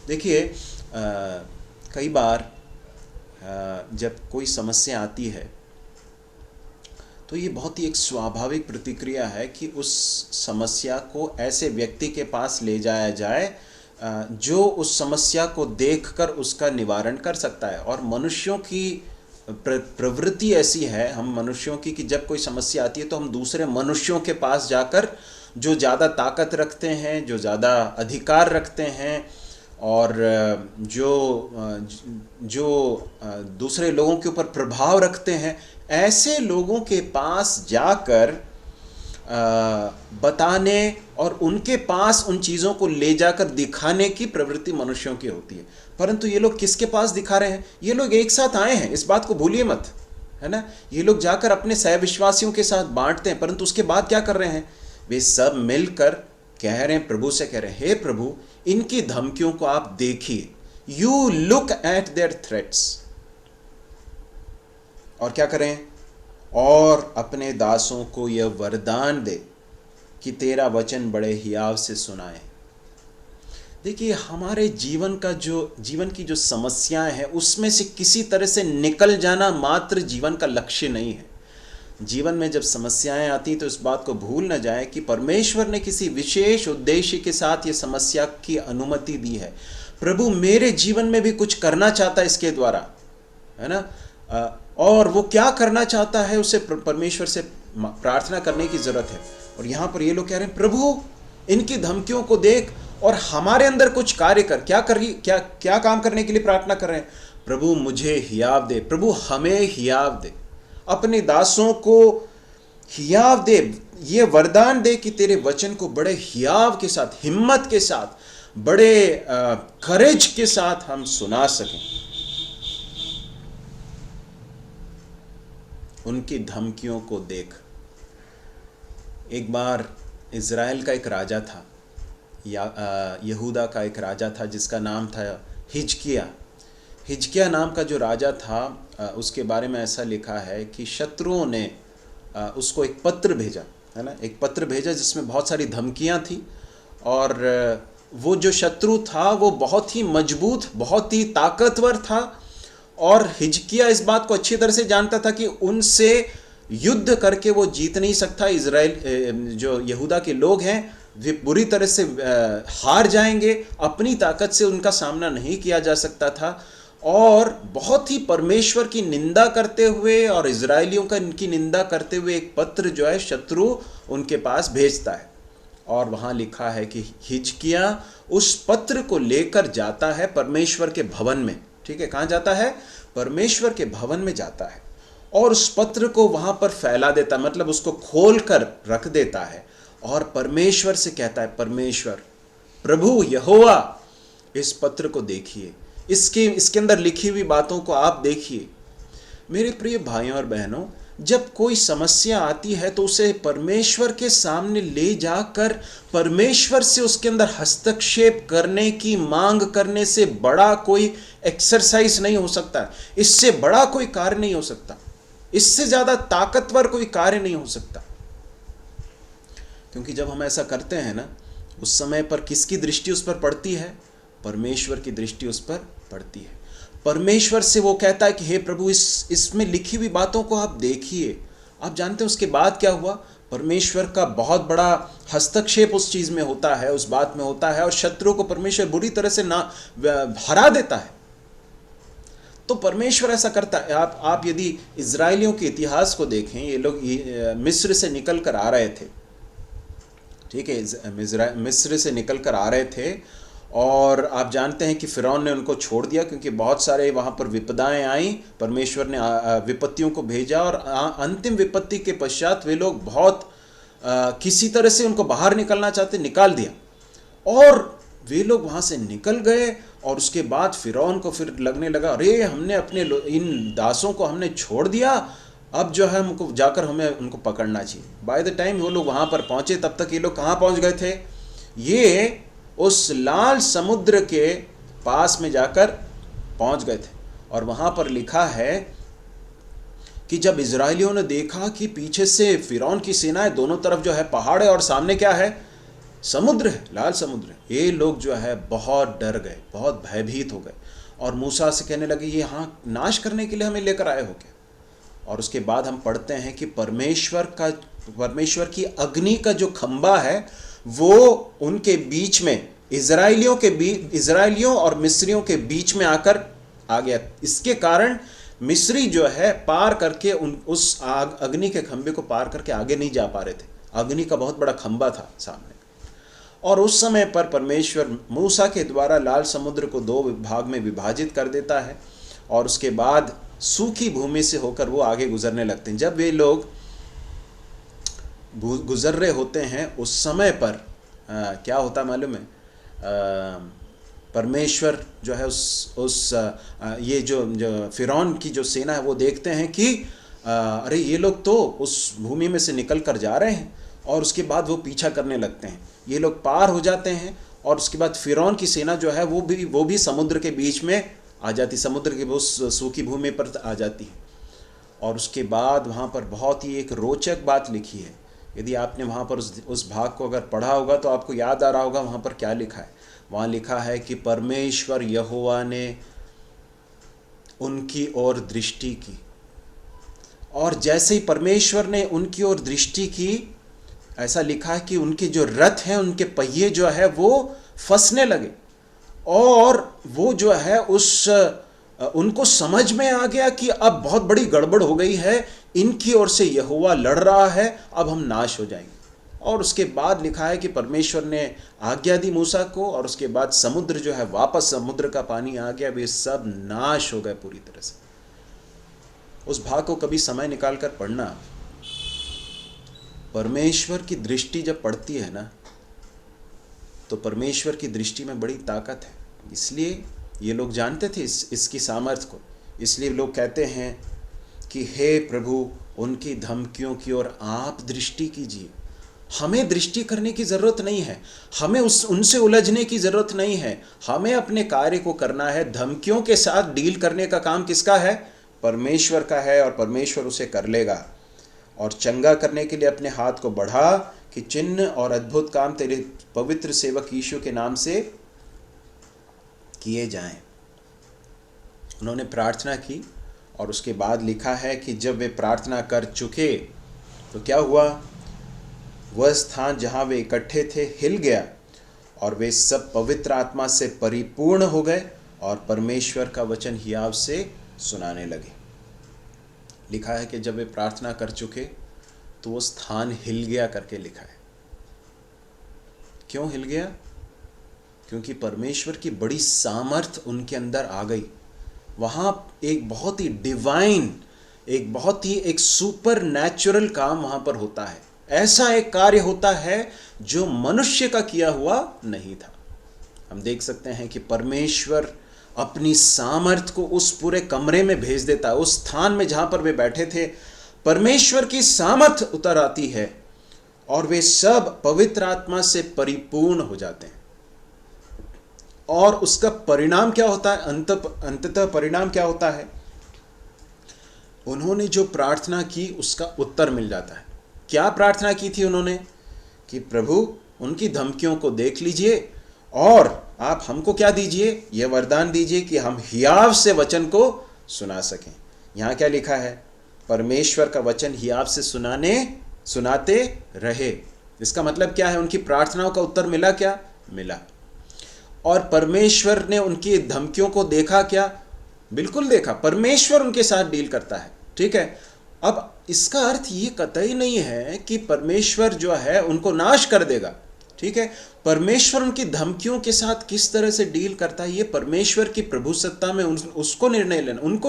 देखिए, कई बार जब कोई समस्या आती है तो ये बहुत ही एक स्वाभाविक प्रतिक्रिया है कि उस समस्या को ऐसे व्यक्ति के पास ले जाया जाए जो उस समस्या को देखकर उसका निवारण कर सकता है। और मनुष्यों की प्रवृत्ति ऐसी है, हम मनुष्यों की, कि जब कोई समस्या आती है तो हम दूसरे मनुष्यों के पास जाकर, जो ज़्यादा ताकत रखते हैं, जो ज़्यादा अधिकार रखते हैं और जो दूसरे लोगों के ऊपर प्रभाव रखते हैं, ऐसे लोगों के पास जाकर बताने और उनके पास उन चीज़ों को ले जाकर दिखाने की प्रवृत्ति मनुष्यों की होती है। परंतु ये लोग किसके पास दिखा रहे हैं? ये लोग एक साथ आए हैं, इस बात को भूलिए मत, है ना? ये लोग जाकर अपने सहविश्वासियों के साथ बांटते हैं, परंतु उसके बाद क्या कर रहे हैं? वे सब मिलकर कह रहे हैं, प्रभु से कह रहे हैं, हे प्रभु, इनकी धमकियों को आप देखिए। You look at there threats. और क्या करें? और अपने दासों को यह वरदान दे कि तेरा वचन बड़े हियाव से सुनाए। देखिए, हमारे जीवन की जो समस्याएं हैं उसमें से किसी तरह से निकल जाना मात्र जीवन का लक्ष्य नहीं है। जीवन में जब समस्याएं आती तो इस बात को भूल न जाए कि परमेश्वर ने किसी विशेष उद्देश्य के साथ ये समस्या की अनुमति दी है। प्रभु मेरे जीवन में भी कुछ करना चाहता है इसके द्वारा, है ना? और वो क्या करना चाहता है उसे परमेश्वर से प्रार्थना करने की जरूरत है। और यहाँ पर ये लोग कह रहे हैं, प्रभु इनकी धमकियों को देख और हमारे अंदर कुछ कार्य कर। क्या काम करने के लिए प्रार्थना कर रहे हैं? प्रभु मुझे हियाव दे, प्रभु हमें हियाव दे, अपने दासों को हियाव दे, ये वरदान दे कि तेरे वचन को बड़े हियाव के साथ, हिम्मत के साथ, बड़े करेज के साथ हम सुना सकें। उनकी धमकियों को देख। एक बार इज़राइल का एक राजा था, यहूदा का एक राजा था जिसका नाम था हिजकिया नाम का जो राजा था, उसके बारे में ऐसा लिखा है कि शत्रुओं ने उसको एक पत्र भेजा, है ना? एक पत्र भेजा जिसमें बहुत सारी धमकियां थी। और वो जो शत्रु था वो बहुत ही मजबूत, बहुत ही ताकतवर था। और हिजकिया इस बात को अच्छी तरह से जानता था कि उनसे युद्ध करके वो जीत नहीं सकता। इज़राइल जो यहूदा के लोग हैं वे बुरी तरह से हार जाएंगे, अपनी ताकत से उनका सामना नहीं किया जा सकता था। और बहुत ही परमेश्वर की निंदा करते हुए और इजरायलियों का इनकी निंदा करते हुए एक पत्र जो है शत्रु उनके पास भेजता है। और वहाँ लिखा है कि हिजकिया उस पत्र को लेकर जाता है परमेश्वर के भवन में। ठीक है, कहाँ जाता है? परमेश्वर के भवन में जाता है और उस पत्र को वहाँ पर फैला देता है, मतलब उसको खोल कर रख देता है और परमेश्वर से कहता है, परमेश्वर प्रभु यहोवा इस पत्र को देखिए, इसके अंदर लिखी हुई बातों को आप देखिए। मेरे प्रिय भाइयों और बहनों, जब कोई समस्या आती है तो उसे परमेश्वर के सामने ले जाकर परमेश्वर से उसके अंदर हस्तक्षेप करने की मांग करने से बड़ा कोई एक्सरसाइज नहीं हो सकता, इससे बड़ा कोई कार्य नहीं हो सकता, इससे ज्यादा ताकतवर कोई कार्य नहीं हो सकता। क्योंकि जब हम ऐसा करते हैं ना, उस समय पर किसकी दृष्टि उस पर पड़ती है? परमेश्वर की दृष्टि उस पर पड़ती है। परमेश्वर से वो कहता है कि हे प्रभु, इसमें लिखी हुई बातों को आप देखिए। आप जानते हैं उसके बाद क्या हुआ? परमेश्वर का बहुत बड़ा हस्तक्षेप उस चीज में होता है, उस बात में होता है, और शत्रु को परमेश्वर बुरी तरह से हरा देता है। तो परमेश्वर ऐसा करता है। आप यदि इजराइलियों के इतिहास को देखें, ये लोग मिस्र से निकल कर आ रहे थे, ठीक है, मिस्र से निकल कर आ रहे थे, और आप जानते हैं कि फिरौन ने उनको छोड़ दिया क्योंकि बहुत सारे वहाँ पर विपदाएं आई। परमेश्वर ने विपत्तियों को भेजा, और अंतिम विपत्ति के पश्चात वे लोग बहुत किसी तरह से उनको बाहर निकलना चाहते, निकाल दिया, और वे लोग वहाँ से निकल गए। और उसके बाद फिरौन को फिर लगने लगा, अरे हमने अपने इन दासों को हमने छोड़ दिया, अब जो है हमको जाकर हमें उनको पकड़ना चाहिए। बाय द टाइम वो लोग वहाँ पर पहुँचे, तब तक ये लोग कहाँ पहुँच गए थे? ये उस लाल समुद्र के पास में जाकर पहुंच गए थे। और वहां पर लिखा है कि जब इजरायलियों ने देखा कि पीछे से फिरौन की सेना है, दोनों तरफ जो है पहाड़ है और सामने क्या है? समुद्र है, लाल समुद्र है। ये लोग जो है बहुत डर गए, बहुत भयभीत हो गए, और मूसा से कहने लगे, ये यहाँ नाश करने के लिए हमें लेकर आए हो क्या? और उसके बाद हम पढ़ते हैं कि परमेश्वर की अग्नि का जो खंबा है वो उनके बीच में, इजराइलियों और मिस्रियों के बीच में आकर आ गया। इसके कारण मिस्री जो है पार करके उस अग्नि के खंबे को पार करके आगे नहीं जा पा रहे थे। अग्नि का बहुत बड़ा खंबा था सामने। और उस समय पर परमेश्वर मूसा के द्वारा लाल समुद्र को 2 भाग में विभाजित कर देता है, और उसके बाद सूखी भूमि से होकर वो आगे गुजरने लगते हैं। जब वे लोग गुजर रहे होते हैं, उस समय पर क्या होता मालूम है? परमेश्वर जो है ये जो फिरौन की जो सेना है वो देखते हैं कि अरे ये लोग तो उस भूमि में से निकल कर जा रहे हैं, और उसके बाद वो पीछा करने लगते हैं। ये लोग पार हो जाते हैं, और उसके बाद फिरौन की सेना जो है वो भी समुद्र के बीच में आ जाती, समुद्र की उस सूखी भूमि पर आ जाती है। और उसके बाद वहाँ पर बहुत ही एक रोचक बात लिखी है। यदि आपने वहाँ पर उस भाग को अगर पढ़ा होगा तो आपको याद आ रहा होगा वहाँ पर क्या लिखा है। वहाँ लिखा है कि परमेश्वर यहोवा ने उनकी ओर दृष्टि की, और जैसे ही परमेश्वर ने उनकी ओर दृष्टि की, ऐसा लिखा है कि उनके जो रथ हैं, उनके पहिए जो है वो फंसने लगे, और वो जो है उनको समझ में आ गया कि अब बहुत बड़ी गड़बड़ हो गई है, इनकी ओर से यहोवा लड़ रहा है, अब हम नाश हो जाएंगे। और उसके बाद लिखा है कि परमेश्वर ने आज्ञा दी मूसा को, और उसके बाद समुद्र जो है वापस समुद्र का पानी आ गया, वे सब नाश हो गए पूरी तरह से। उस भाग को कभी समय निकाल कर पढ़ना। परमेश्वर की दृष्टि जब पड़ती है ना, तो परमेश्वर की दृष्टि में बड़ी ताकत है। इसलिए ये लोग जानते थे इसकी सामर्थ्य को। इसलिए लोग कहते हैं कि हे प्रभु, उनकी धमकियों की ओर आप दृष्टि कीजिए। हमें दृष्टि करने की ज़रूरत नहीं है, हमें उनसे उलझने की ज़रूरत नहीं है, हमें अपने कार्य को करना है। धमकियों के साथ डील करने का काम किसका है? परमेश्वर का है, और परमेश्वर उसे कर लेगा। और चंगा करने के लिए अपने हाथ को बढ़ा कि चिन्ह और अद्भुत काम तेरे पवित्र सेवक यीशु के नाम से किए जाएं। उन्होंने प्रार्थना की, और उसके बाद लिखा है कि जब वे प्रार्थना कर चुके तो क्या हुआ? वह स्थान जहाँ वे इकट्ठे थे हिल गया, और वे सब पवित्र आत्मा से परिपूर्ण हो गए, और परमेश्वर का वचन हियाव से सुनाने लगे। लिखा है कि जब वे प्रार्थना कर चुके तो वो स्थान हिल गया करके लिखा है। क्यों हिल गया? क्योंकि परमेश्वर की बड़ी सामर्थ उनके अंदर आ गई। वहाँ एक बहुत ही डिवाइन, एक बहुत ही एक सुपर नेचुरल काम वहाँ पर होता है। ऐसा एक कार्य होता है जो मनुष्य का किया हुआ नहीं था। हम देख सकते हैं कि परमेश्वर अपनी सामर्थ को उस पूरे कमरे में भेज देता है, उस स्थान में जहाँ पर वे बैठे थे। परमेश्वर की सामर्थ उतर आती है और वे सब पवित्र आत्मा से परिपूर्ण हो जाते हैं। और उसका परिणाम क्या होता है? अंततः परिणाम क्या होता है? उन्होंने जो प्रार्थना की उसका उत्तर मिल जाता है। क्या प्रार्थना की थी उन्होंने? कि प्रभु उनकी धमकियों को देख लीजिए और आप हमको क्या दीजिए? यह वरदान दीजिए कि हम हियाव से वचन को सुना सकें। यहाँ क्या लिखा है? परमेश्वर का वचन हियाव से सुनाते रहे। इसका मतलब क्या है? उनकी प्रार्थनाओं का उत्तर मिला क्या? मिला। और परमेश्वर ने उनकी धमकियों को देखा क्या? बिल्कुल देखा। परमेश्वर उनके साथ डील करता है। ठीक है। अब इसका अर्थ ये कतई नहीं है कि परमेश्वर जो है उनको नाश कर देगा। ठीक है। परमेश्वर उनकी धमकियों के साथ किस तरह से डील करता है, ये परमेश्वर की प्रभु सत्ता में उनको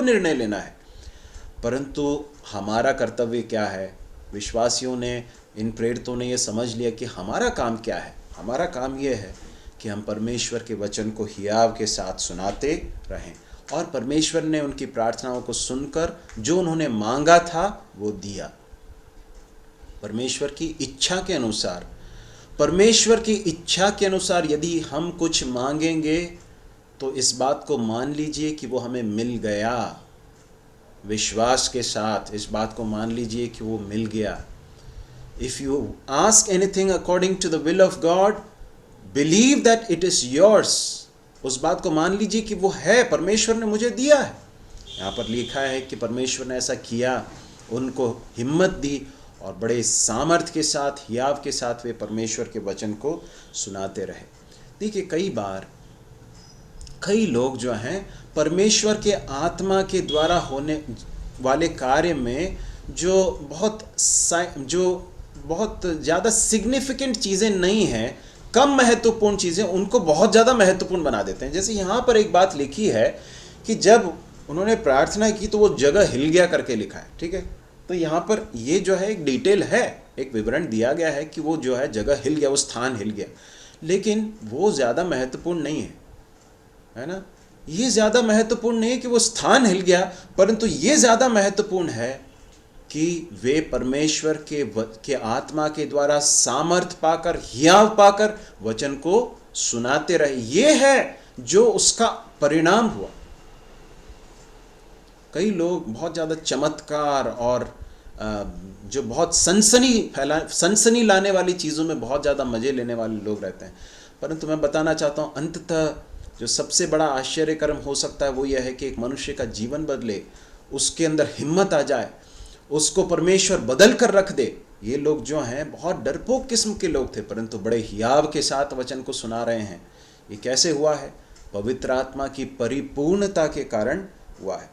निर्णय लेना है। परंतु हमारा कर्तव्य क्या है? विश्वासियों ने, इन प्रेरितों ने यह समझ लिया कि हमारा काम क्या है। हमारा काम यह है कि हम परमेश्वर के वचन को हियाव के साथ सुनाते रहें। और परमेश्वर ने उनकी प्रार्थनाओं को सुनकर जो उन्होंने मांगा था वो दिया। परमेश्वर की इच्छा के अनुसार यदि हम कुछ मांगेंगे तो इस बात को मान लीजिए कि वो हमें मिल गया। विश्वास के साथ इस बात को मान लीजिए कि वो मिल गया। If you ask anything according to the will of God, believe that it is yours. उस बात को मान लीजिए कि वो है, परमेश्वर ने मुझे दिया है। यहाँ पर लिखा है कि परमेश्वर ने ऐसा किया, उनको हिम्मत दी और बड़े सामर्थ के साथ, हियाव के साथ वे परमेश्वर के वचन को सुनाते रहे। देखिए, कई लोग जो हैं परमेश्वर के आत्मा के द्वारा होने वाले कार्य में जो बहुत ज़्यादा सिग्निफिकेंट चीज़ें नहीं हैं, कम महत्वपूर्ण चीज़ें, उनको बहुत ज़्यादा महत्वपूर्ण बना देते हैं। जैसे यहाँ पर एक बात लिखी है कि जब उन्होंने प्रार्थना की तो वो जगह हिल गया करके लिखा है। ठीक है। तो यहाँ पर ये जो है एक डिटेल है, एक विवरण दिया गया है कि वो जो है जगह हिल गया, वो स्थान हिल गया, लेकिन वो ज़्यादा महत्वपूर्ण नहीं है ना। ये ज़्यादा महत्वपूर्ण नहीं है कि वो स्थान हिल गया, परंतु ये ज़्यादा महत्वपूर्ण है कि वे परमेश्वर के आत्मा के द्वारा सामर्थ पाकर, हियाव पाकर वचन को सुनाते रहे। ये है जो उसका परिणाम हुआ। कई लोग बहुत ज़्यादा चमत्कार और जो बहुत सनसनी लाने वाली चीज़ों में बहुत ज़्यादा मज़े लेने वाले लोग रहते हैं, परंतु मैं बताना चाहता हूँ अंततः जो सबसे बड़ा आश्चर्यकर्म हो सकता है वो यह है कि एक मनुष्य का जीवन बदले, उसके अंदर हिम्मत आ जाए, उसको परमेश्वर बदल कर रख दे। ये लोग जो हैं बहुत डरपोक किस्म के लोग थे, परंतु बड़े हियाव के साथ वचन को सुना रहे हैं। ये कैसे हुआ है? पवित्र आत्मा की परिपूर्णता के कारण हुआ है।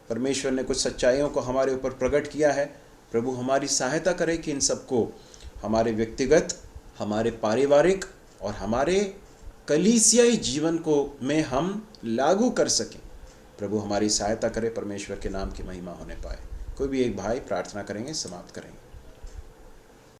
परमेश्वर ने कुछ सच्चाइयों को हमारे ऊपर प्रकट किया है। प्रभु हमारी सहायता करे कि इन सबको हमारे व्यक्तिगत, हमारे पारिवारिक और हमारे कलीसियाई जीवन को में हम लागू कर सकें। प्रभु हमारी सहायता करे, परमेश्वर के नाम की महिमा होने पाए। कोई भी एक भाई प्रार्थना करेंगे, समाप्त करेंगे।